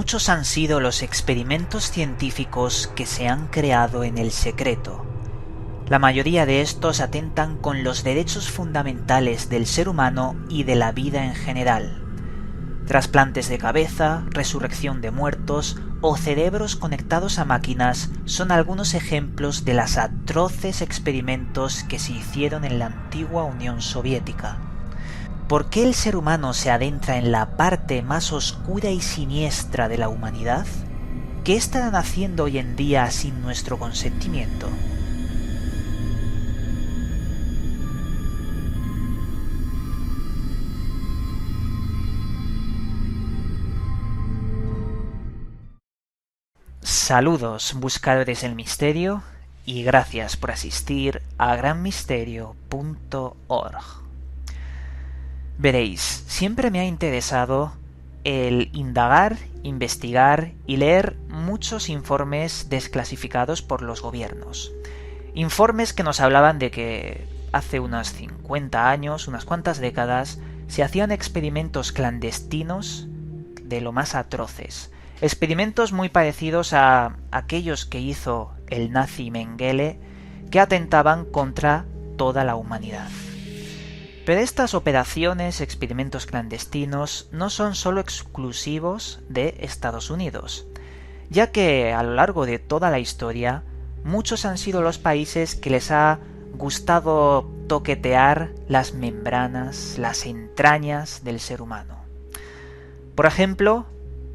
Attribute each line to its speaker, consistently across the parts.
Speaker 1: Muchos han sido los experimentos científicos que se han creado en el secreto. La mayoría de estos atentan con los derechos fundamentales del ser humano y de la vida en general. Trasplantes de cabeza, resurrección de muertos o cerebros conectados a máquinas son algunos ejemplos de los atroces experimentos que se hicieron en la antigua Unión Soviética. ¿Por qué el ser humano se adentra en la parte más oscura y siniestra de la humanidad? ¿Qué estarán haciendo hoy en día sin nuestro consentimiento? Saludos, buscadores del misterio, y gracias por asistir a granmisterio.org. Veréis, siempre me ha interesado el indagar, investigar y leer muchos informes desclasificados por los gobiernos. Informes que nos hablaban de que hace unos 50 años, unas cuantas décadas, se hacían experimentos clandestinos de lo más atroces. Experimentos muy parecidos a aquellos que hizo el nazi Mengele, que atentaban contra toda la humanidad. Pero estas operaciones, experimentos clandestinos, no son solo exclusivos de Estados Unidos, ya que a lo largo de toda la historia, muchos han sido los países que les ha gustado toquetear las membranas, las entrañas del ser humano. Por ejemplo,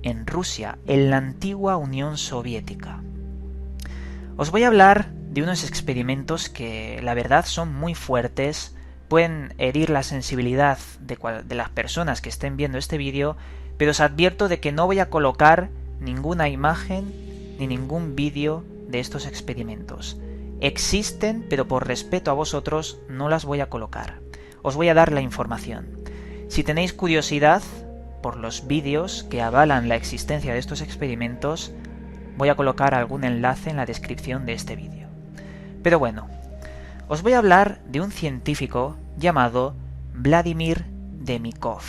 Speaker 1: en Rusia, en la antigua Unión Soviética. Os voy a hablar de unos experimentos que la verdad son muy fuertes, pueden herir la sensibilidad de las personas que estén viendo este vídeo, pero os advierto de que no voy a colocar ninguna imagen ni ningún vídeo de estos experimentos. Existen, pero por respeto a vosotros no las voy a colocar. Os voy a dar la información. Si tenéis curiosidad por los vídeos que avalan la existencia de estos experimentos, voy a colocar algún enlace en la descripción de este vídeo. Pero bueno, os voy a hablar de un científico llamado Vladimir Demikov.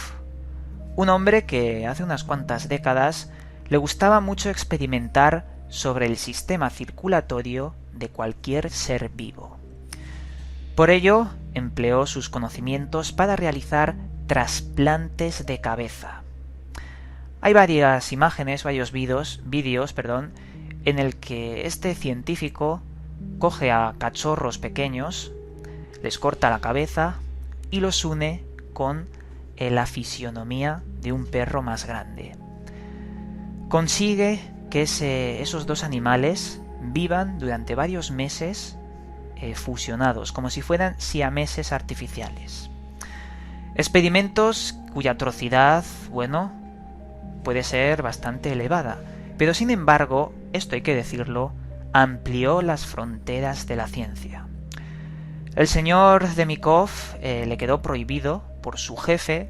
Speaker 1: Un hombre que hace unas cuantas décadas le gustaba mucho experimentar sobre el sistema circulatorio de cualquier ser vivo. Por ello, empleó sus conocimientos para realizar trasplantes de cabeza. Hay varias imágenes, varios vídeos, en el que este científico coge a cachorros pequeños, les corta la cabeza y los une con la fisionomía de un perro más grande. Consigue que esos dos animales vivan durante varios meses fusionados, como si fueran siameses artificiales. Experimentos cuya atrocidad, puede ser bastante elevada, pero sin embargo, esto hay que decirlo, amplió las fronteras de la ciencia. El señor Demikov le quedó prohibido por su jefe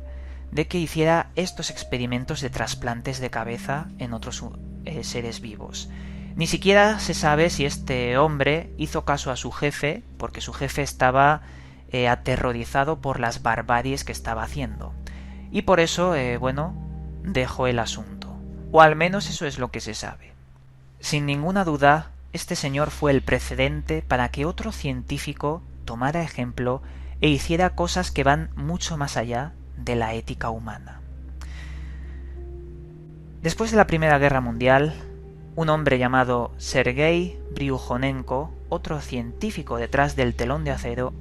Speaker 1: de que hiciera estos experimentos de trasplantes de cabeza en otros seres vivos. Ni siquiera se sabe si este hombre hizo caso a su jefe, porque su jefe estaba aterrorizado por las barbaries que estaba haciendo. Y por eso, dejó el asunto. O al menos eso es lo que se sabe. Sin ninguna duda, este señor fue el precedente para que otro científico tomara ejemplo e hiciera cosas que van mucho más allá de la ética humana. Después de la Primera Guerra Mundial, un hombre llamado Sergei Bryukhanenko, otro científico detrás del telón de acero,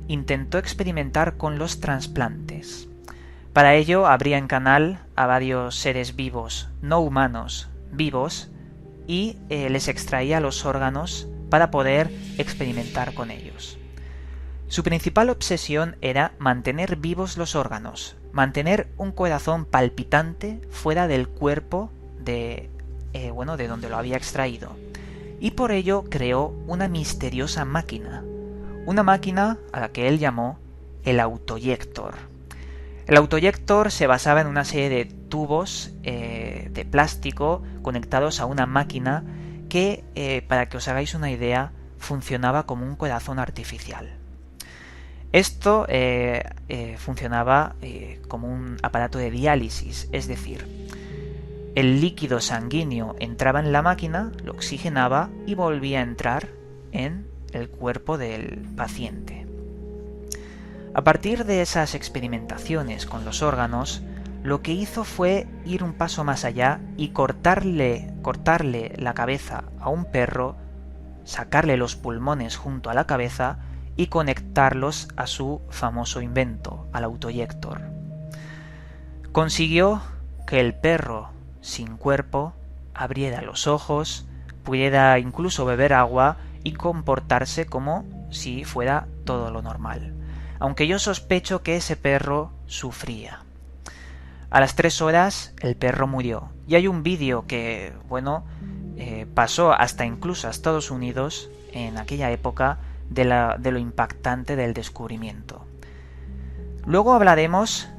Speaker 1: intentó experimentar con los trasplantes. Para ello abría en canal a varios seres vivos, no humanos, vivos, y les extraía los órganos para poder experimentar con ellos. Su principal obsesión era mantener vivos los órganos, mantener un corazón palpitante fuera del cuerpo de donde lo había extraído. Y por ello creó una misteriosa máquina, una máquina a la que él llamó el autoyector. El autoyector se basaba en una serie de tubos de plástico conectados a una máquina que, para que os hagáis una idea, funcionaba como un corazón artificial. Esto funcionaba como un aparato de diálisis, es decir, el líquido sanguíneo entraba en la máquina, lo oxigenaba y volvía a entrar en el cuerpo del paciente. A partir de esas experimentaciones con los órganos, lo que hizo fue ir un paso más allá y cortarle la cabeza a un perro, sacarle los pulmones junto a la cabeza y conectarlos a su famoso invento, al autoyector. Consiguió que el perro sin cuerpo abriera los ojos, pudiera incluso beber agua y comportarse como si fuera todo lo normal, aunque yo sospecho que ese perro sufría. A las 3 horas el perro murió, y hay un vídeo que, pasó hasta incluso a Estados Unidos en aquella época de lo impactante del descubrimiento. Luego hablaremos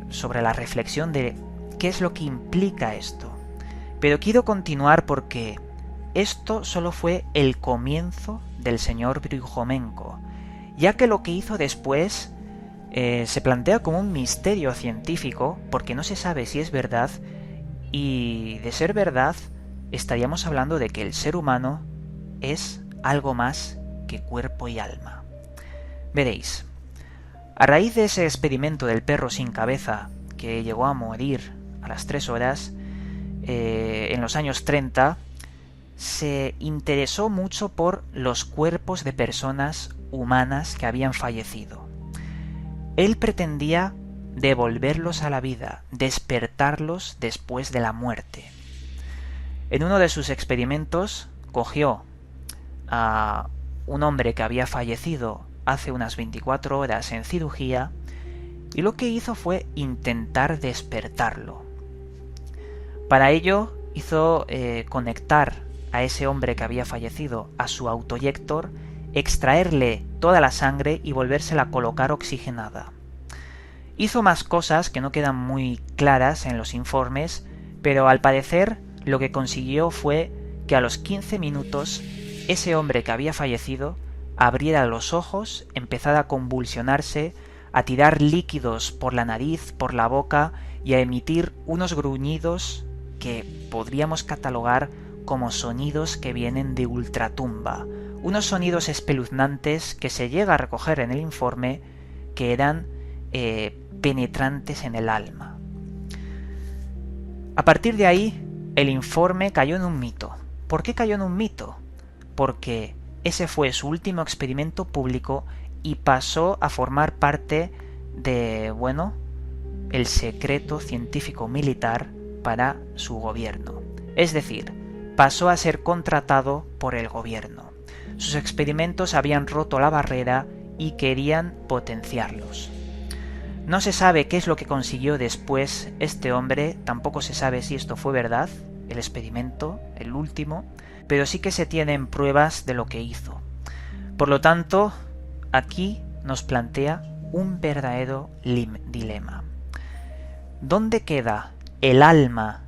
Speaker 1: sobre la reflexión de qué es lo que implica esto, pero quiero continuar porque esto solo fue el comienzo del señor Grijomenko, ya que lo que hizo después se plantea como un misterio científico porque no se sabe si es verdad, y de ser verdad estaríamos hablando de que el ser humano es algo más que cuerpo y alma. Veréis, a raíz de ese experimento del perro sin cabeza que llegó a morir a las 3 horas, en los años 30, se interesó mucho por los cuerpos de personas humanas que habían fallecido. Él pretendía devolverlos a la vida, despertarlos después de la muerte. En uno de sus experimentos cogió a un hombre que había fallecido hace unas 24 horas en cirugía y lo que hizo fue intentar despertarlo. Para ello hizo conectar a ese hombre que había fallecido a su autoyector, extraerle toda la sangre y volvérsela a colocar oxigenada. Hizo más cosas que no quedan muy claras en los informes, pero al parecer lo que consiguió fue que a los 15 minutos ese hombre que había fallecido abriera los ojos, empezara a convulsionarse, a tirar líquidos por la nariz, por la boca y a emitir unos gruñidos que podríamos catalogar como sonidos que vienen de ultratumba, unos sonidos espeluznantes que se llega a recoger en el informe que eran penetrantes en el alma. A partir de ahí, el informe cayó en un mito. ¿Por qué cayó en un mito? Porque ese fue su último experimento público y pasó a formar parte de, el secreto científico militar para su gobierno. Es decir, pasó a ser contratado por el gobierno. Sus experimentos habían roto la barrera y querían potenciarlos. No se sabe qué es lo que consiguió después este hombre, tampoco se sabe si esto fue verdad, el experimento, el último, pero sí que se tienen pruebas de lo que hizo. Por lo tanto, aquí nos plantea un verdadero dilema. ¿Dónde queda el alma,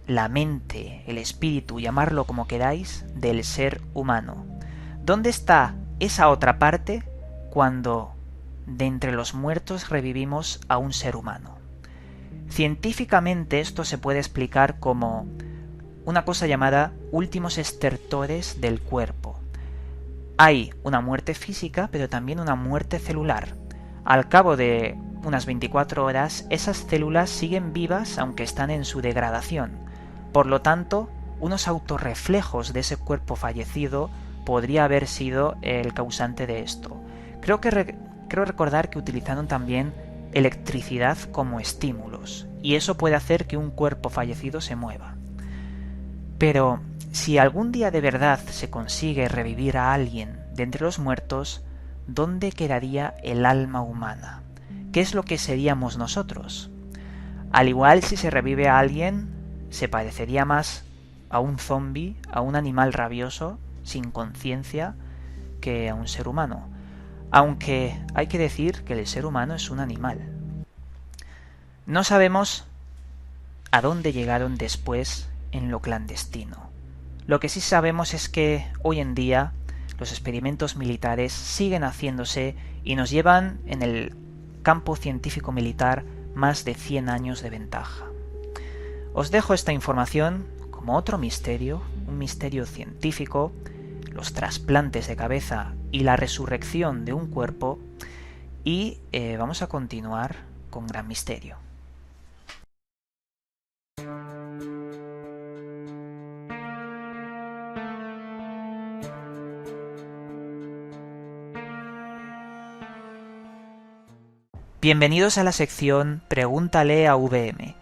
Speaker 1: la mente, el espíritu, llamarlo como queráis, del ser humano? ¿Dónde está esa otra parte cuando de entre los muertos revivimos a un ser humano? Científicamente esto se puede explicar como una cosa llamada últimos estertores del cuerpo. Hay una muerte física, pero también una muerte celular. Al cabo de unas 24 horas, esas células siguen vivas aunque están en su degradación. Por lo tanto, unos autorreflejos de ese cuerpo fallecido podría haber sido el causante de esto. Creo recordar que utilizaron también electricidad como estímulos, y eso puede hacer que un cuerpo fallecido se mueva. Pero si algún día de verdad se consigue revivir a alguien de entre los muertos, ¿dónde quedaría el alma humana? ¿Qué es lo que seríamos nosotros? Al igual, si se revive a alguien, se parecería más a un zombi, a un animal rabioso, sin conciencia, que a un ser humano. Aunque hay que decir que el ser humano es un animal. No sabemos a dónde llegaron después en lo clandestino. Lo que sí sabemos es que hoy en día los experimentos militares siguen haciéndose y nos llevan en el campo científico militar más de 100 años de ventaja. Os dejo esta información como otro misterio, un misterio científico, los trasplantes de cabeza y la resurrección de un cuerpo, y vamos a continuar con Gran Misterio. Bienvenidos a la sección Pregúntale a VM,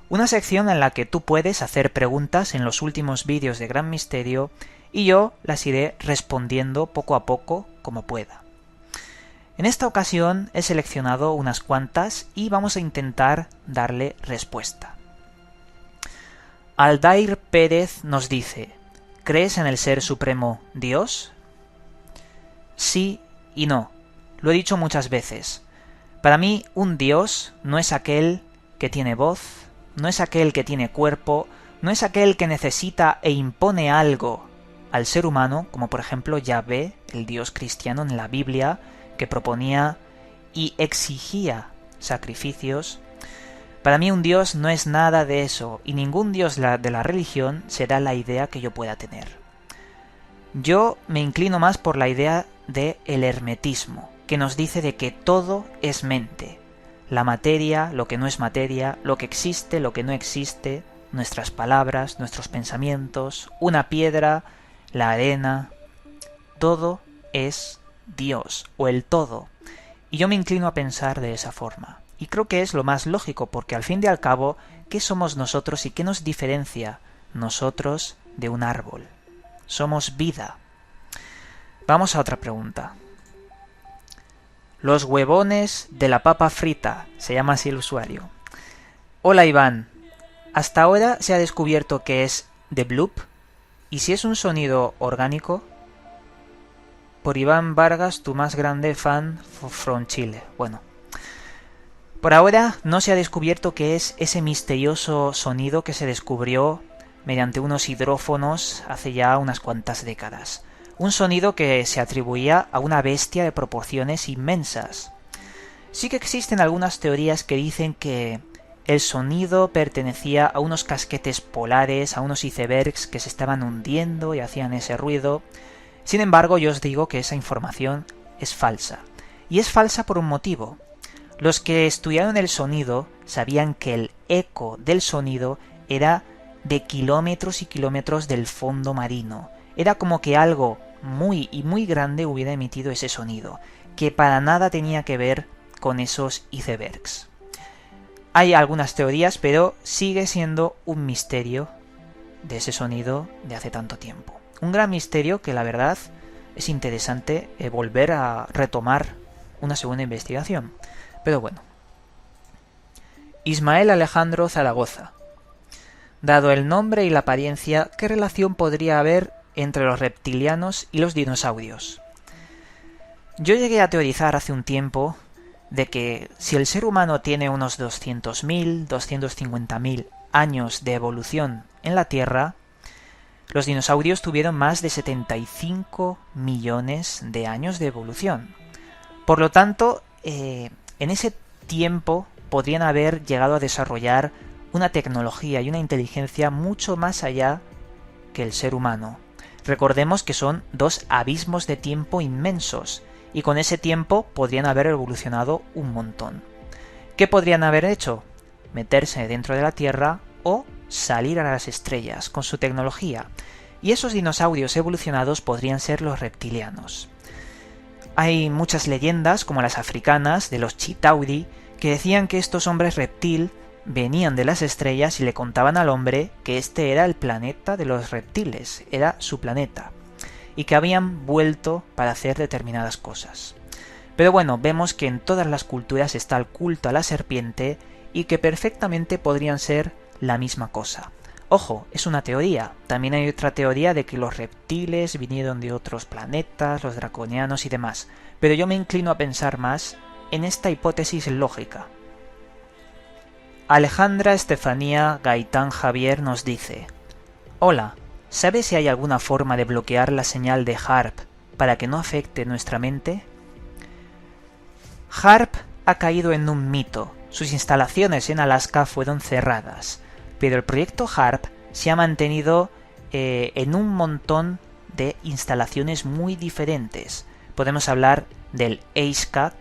Speaker 1: una sección en la que tú puedes hacer preguntas en los últimos vídeos de Gran Misterio y yo las iré respondiendo poco a poco como pueda. En esta ocasión he seleccionado unas cuantas y vamos a intentar darle respuesta. Aldair Pérez nos dice: ¿crees en el Ser Supremo Dios? Sí y no. Lo he dicho muchas veces. Para mí, un Dios no es aquel que tiene voz, no es aquel que tiene cuerpo, no es aquel que necesita e impone algo al ser humano, como por ejemplo Yahvé, el Dios cristiano en la Biblia, que proponía y exigía sacrificios. Para mí un Dios no es nada de eso, y ningún Dios de la religión será la idea que yo pueda tener. Yo me inclino más por la idea del hermetismo, que nos dice de que todo es mente. La materia, lo que no es materia, lo que existe, lo que no existe, nuestras palabras, nuestros pensamientos, una piedra, la arena, todo es Dios, o el todo. Y yo me inclino a pensar de esa forma. Y creo que es lo más lógico, porque al fin y al cabo, ¿qué somos nosotros y qué nos diferencia nosotros de un árbol? Somos vida. Vamos a otra pregunta. Los huevones de la papa frita, se llama así el usuario. Hola Iván, hasta ahora se ha descubierto que es The Bloop, y si es un sonido orgánico, por Iván Vargas, tu más grande fan from Chile. Bueno, por ahora no se ha descubierto qué es ese misterioso sonido que se descubrió mediante unos hidrófonos hace ya unas cuantas décadas. Un sonido que se atribuía a una bestia de proporciones inmensas. Sí que existen algunas teorías que dicen que el sonido pertenecía a unos casquetes polares, a unos icebergs que se estaban hundiendo y hacían ese ruido. Sin embargo, yo os digo que esa información es falsa. Y es falsa por un motivo. Los que estudiaron el sonido sabían que el eco del sonido era de kilómetros y kilómetros del fondo marino. Era como que algo muy grande hubiera emitido ese sonido, que para nada tenía que ver con esos icebergs. Hay algunas teorías, pero sigue siendo un misterio de ese sonido de hace tanto tiempo. Un gran misterio que la verdad es interesante volver a retomar una segunda investigación. Pero bueno. Ismael Alejandro Zaragoza. Dado el nombre y la apariencia, ¿qué relación podría haber entre los reptilianos y los dinosaurios? Yo llegué a teorizar hace un tiempo de que si el ser humano tiene unos 200.000, 250.000 años de evolución en la Tierra, los dinosaurios tuvieron más de 75 millones de años de evolución. Por lo tanto, en ese tiempo podrían haber llegado a desarrollar una tecnología y una inteligencia mucho más allá que el ser humano. Recordemos que son dos abismos de tiempo inmensos, y con ese tiempo podrían haber evolucionado un montón. ¿Qué podrían haber hecho? Meterse dentro de la Tierra o salir a las estrellas con su tecnología. Y esos dinosaurios evolucionados podrían ser los reptilianos. Hay muchas leyendas, como las africanas, de los Chitauri, que decían que estos hombres reptil venían de las estrellas y le contaban al hombre que este era el planeta de los reptiles, era su planeta, y que habían vuelto para hacer determinadas cosas. Pero bueno, vemos que en todas las culturas está el culto a la serpiente y que perfectamente podrían ser la misma cosa. Ojo, es una teoría. También hay otra teoría de que los reptiles vinieron de otros planetas, los draconianos y demás, pero yo me inclino a pensar más en esta hipótesis lógica. Alejandra Estefanía Gaitán Javier nos dice: Hola, ¿sabes si hay alguna forma de bloquear la señal de HARP para que no afecte nuestra mente? HAARP ha caído en un mito. Sus instalaciones en Alaska fueron cerradas, pero el proyecto HAARP se ha mantenido en un montón de instalaciones muy diferentes. Podemos hablar del ACECAT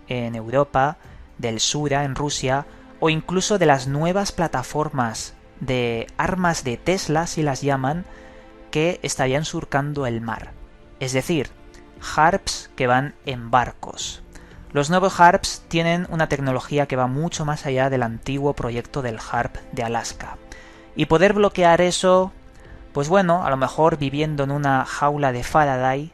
Speaker 1: en Europa, del Sura en Rusia, o incluso de las nuevas plataformas de armas de Tesla, si las llaman, que estarían surcando el mar. Es decir, HAARPs que van en barcos. Los nuevos HAARPs tienen una tecnología que va mucho más allá del antiguo proyecto del HAARP de Alaska. Y poder bloquear eso, pues bueno, a lo mejor viviendo en una jaula de Faraday,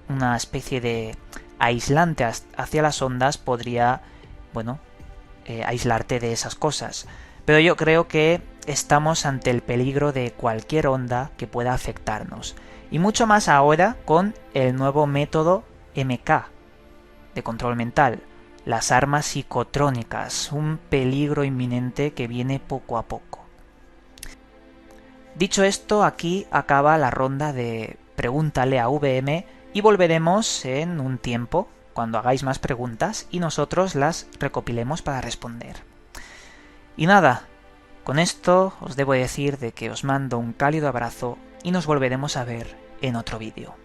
Speaker 1: una especie de aislante hacia las ondas, podría, bueno, aislarte de esas cosas. Pero yo creo que estamos ante el peligro de cualquier onda que pueda afectarnos. Y mucho más ahora con el nuevo método MK de control mental, las armas psicotrónicas, un peligro inminente que viene poco a poco. Dicho esto, aquí acaba la ronda de Pregúntale a VM y volveremos en un tiempo, cuando hagáis más preguntas y nosotros las recopilemos para responder. Y nada, con esto os debo decir de que os mando un cálido abrazo y nos volveremos a ver en otro vídeo.